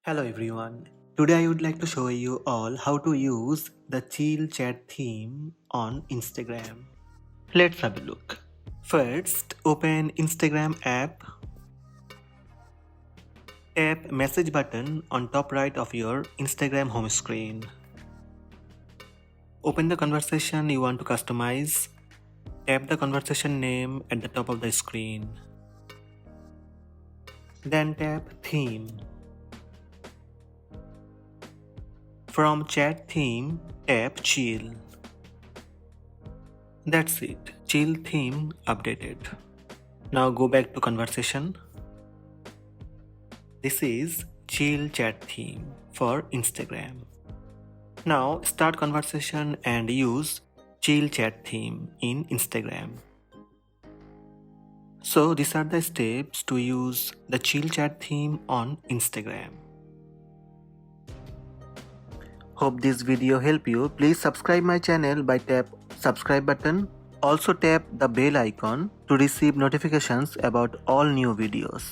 Hello everyone. Today I would like to show you all how to use the chill chat theme on Instagram. Let's have a look. First, open Instagram app. Tap message button on top right of your Instagram home screen. Open the conversation you want to customize. Tap the conversation name at the top of the screen. Then tap theme. From chat theme, tap chill. That's it. Chill theme updated. Now go back to conversation. This is chill chat theme for Instagram. Now start conversation and use chill chat theme in Instagram. So these are the steps to use the chill chat theme on Instagram. Hope this video helped you. Please subscribe my channel by tap subscribe button. Also tap the bell icon to receive notifications about all new videos.